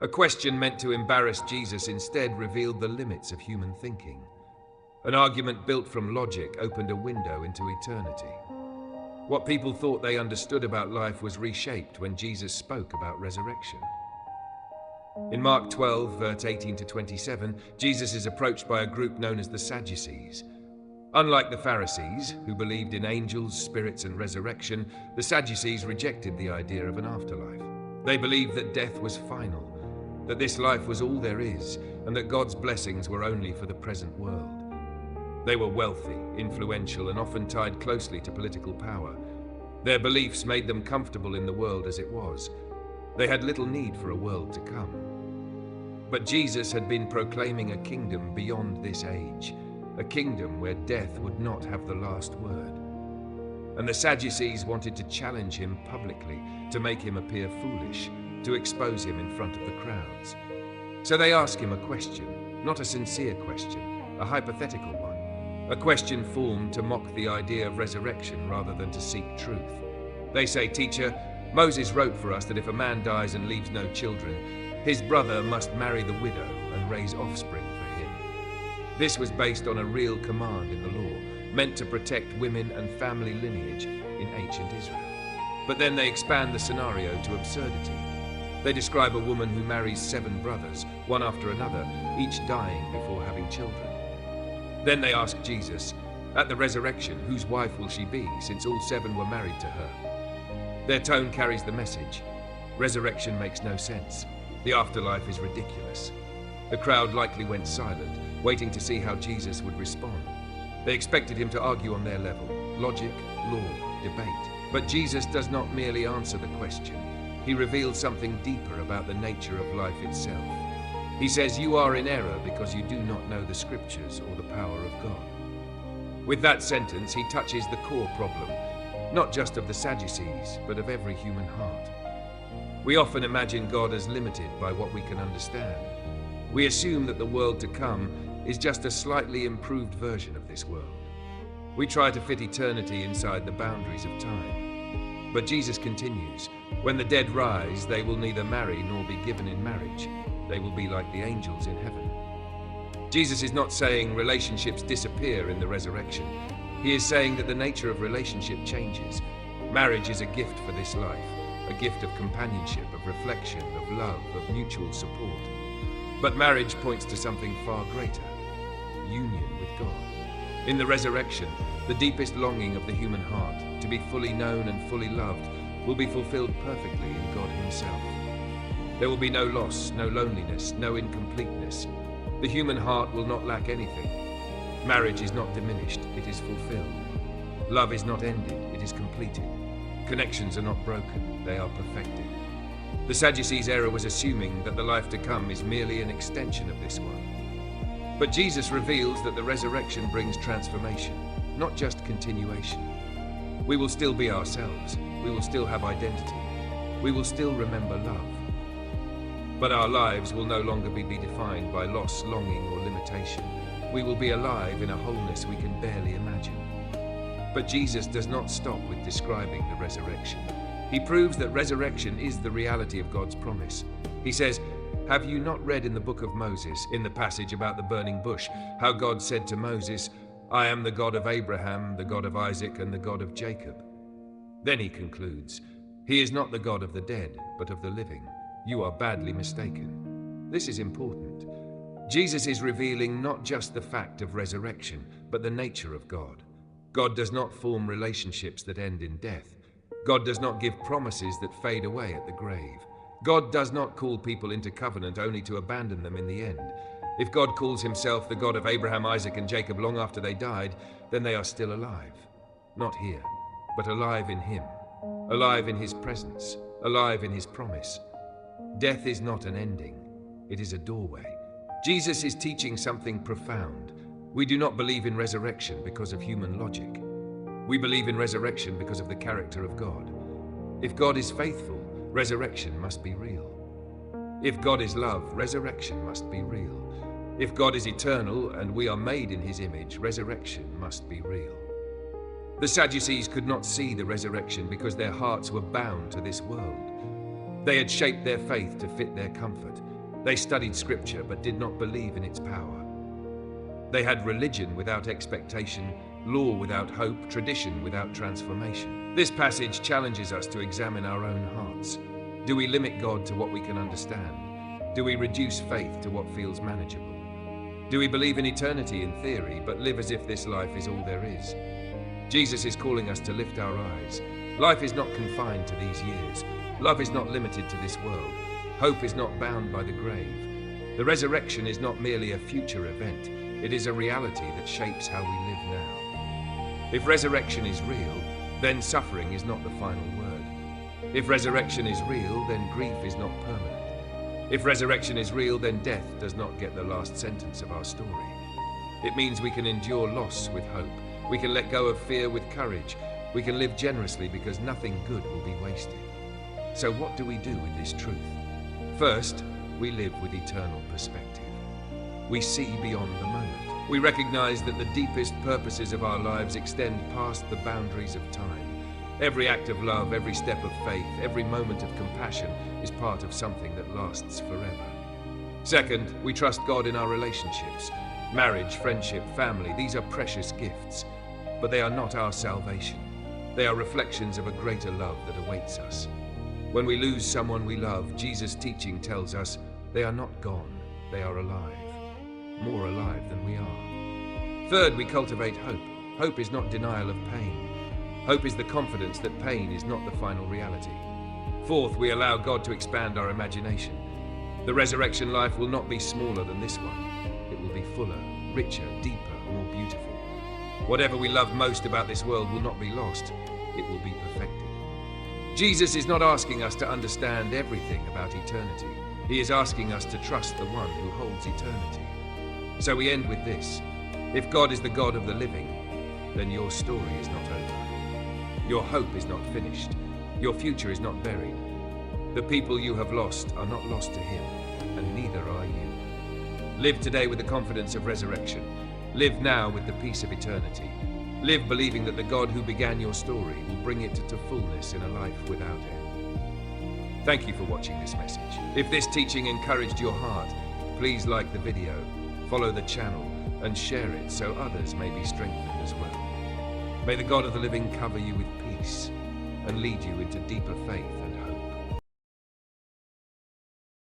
A question meant to embarrass Jesus instead revealed the limits of human thinking. An argument built from logic opened a window into eternity. What people thought they understood about life was reshaped when Jesus spoke about resurrection. In Mark 12, verse 18 to 27, Jesus is approached by a group known as the Sadducees. Unlike the Pharisees, who believed in angels, spirits, and resurrection, the Sadducees rejected the idea of an afterlife. They believed that death was final, that this life was all there is, and that God's blessings were only for the present world. They were wealthy, influential, and often tied closely to political power. Their beliefs made them comfortable in the world as it was. They had little need for a world to come. But Jesus had been proclaiming a kingdom beyond this age, a kingdom where death would not have the last word. And the Sadducees wanted to challenge him publicly, to make him appear foolish, to expose him in front of the crowds. So they ask him a question, not a sincere question, a hypothetical one. A question formed to mock the idea of resurrection rather than to seek truth. They say, "Teacher, Moses wrote for us that if a man dies and leaves no children, his brother must marry the widow and raise offspring for him." This was based on a real command in the law, meant to protect women and family lineage in ancient Israel. But then they expand the scenario to absurdity. They describe a woman who marries 7 brothers, one after another, each dying before having children. Then they ask Jesus, at the resurrection, whose wife will she be, since all 7 were married to her? Their tone carries the message. Resurrection makes no sense. The afterlife is ridiculous. The crowd likely went silent, waiting to see how Jesus would respond. They expected him to argue on their level, logic, law, debate. But Jesus does not merely answer the question. He reveals something deeper about the nature of life itself. He says, "You are in error because you do not know the scriptures or the power of God." With that sentence, he touches the core problem, not just of the Sadducees, but of every human heart. We often imagine God as limited by what we can understand. We assume that the world to come is just a slightly improved version of this world. We try to fit eternity inside the boundaries of time. But Jesus continues, "When the dead rise, they will neither marry nor be given in marriage. They will be like the angels in heaven." Jesus is not saying relationships disappear in the resurrection. He is saying that the nature of relationship changes. Marriage is a gift for this life, a gift of companionship, of reflection, of love, of mutual support. But marriage points to something far greater, union with God. In the resurrection, the deepest longing of the human heart, to be fully known and fully loved, will be fulfilled perfectly in God Himself. There will be no loss, no loneliness, no incompleteness. The human heart will not lack anything. Marriage is not diminished, it is fulfilled. Love is not ended, it is completed. Connections are not broken, they are perfected. The Sadducees' error was assuming that the life to come is merely an extension of this one. But Jesus reveals that the resurrection brings transformation, not just continuation. We will still be ourselves, we will still have identity, we will still remember love. But our lives will no longer be defined by loss, longing, or limitation. We will be alive in a wholeness we can barely imagine. But Jesus does not stop with describing the resurrection. He proves that resurrection is the reality of God's promise. He says, "Have you not read in the book of Moses, in the passage about the burning bush, how God said to Moses, 'I am the God of Abraham, the God of Isaac, and the God of Jacob'?" Then he concludes, "He is not the God of the dead, but of the living. You are badly mistaken." This is important. Jesus is revealing not just the fact of resurrection, but the nature of God. God does not form relationships that end in death. God does not give promises that fade away at the grave. God does not call people into covenant only to abandon them in the end. If God calls himself the God of Abraham, Isaac, and Jacob long after they died, then they are still alive. Not here, but alive in him. Alive in his presence. Alive in his promise. Death is not an ending. It is a doorway. Jesus is teaching something profound. We do not believe in resurrection because of human logic. We believe in resurrection because of the character of God. If God is faithful, resurrection must be real. If God is love, resurrection must be real. If God is eternal and we are made in his image, resurrection must be real. The Sadducees could not see the resurrection because their hearts were bound to this world. They had shaped their faith to fit their comfort. They studied scripture but did not believe in its power. They had religion without expectation, law without hope, tradition without transformation. This passage challenges us to examine our own hearts. Do we limit God to what we can understand? Do we reduce faith to what feels manageable? Do we believe in eternity in theory, but live as if this life is all there is? Jesus is calling us to lift our eyes. Life is not confined to these years. Love is not limited to this world. Hope is not bound by the grave. The resurrection is not merely a future event. It is a reality that shapes how we live now. If resurrection is real, then suffering is not the final word. If resurrection is real, then grief is not permanent. If resurrection is real, then death does not get the last sentence of our story. It means we can endure loss with hope. We can let go of fear with courage. We can live generously because nothing good will be wasted. So what do we do with this truth? First, we live with eternal perspective. We see beyond the moment. We recognize that the deepest purposes of our lives extend past the boundaries of time. Every act of love, every step of faith, every moment of compassion is part of something that lasts forever. Second, we trust God in our relationships. Marriage, friendship, family, these are precious gifts, but they are not our salvation. They are reflections of a greater love that awaits us. When we lose someone we love, Jesus' teaching tells us they are not gone, they are alive. More alive than we are. Third, we cultivate hope. Hope is not denial of pain. Hope is the confidence that pain is not the final reality. Fourth, we allow God to expand our imagination. The resurrection life will not be smaller than this one. It will be fuller, richer, deeper, more beautiful. Whatever we love most about this world will not be lost. It will be perfected. Jesus is not asking us to understand everything about eternity. He is asking us to trust the one who holds eternity. So we end with this. If God is the God of the living, then your story is not over. Your hope is not finished. Your future is not buried. The people you have lost are not lost to him, and neither are you. Live today with the confidence of resurrection. Live now with the peace of eternity. Live believing that the God who began your story will bring it to fullness in a life without end. Thank you for watching this message. If this teaching encouraged your heart, please like the video, follow the channel, and share it so others may be strengthened as well. May the God of the living cover you with peace and lead you into deeper faith and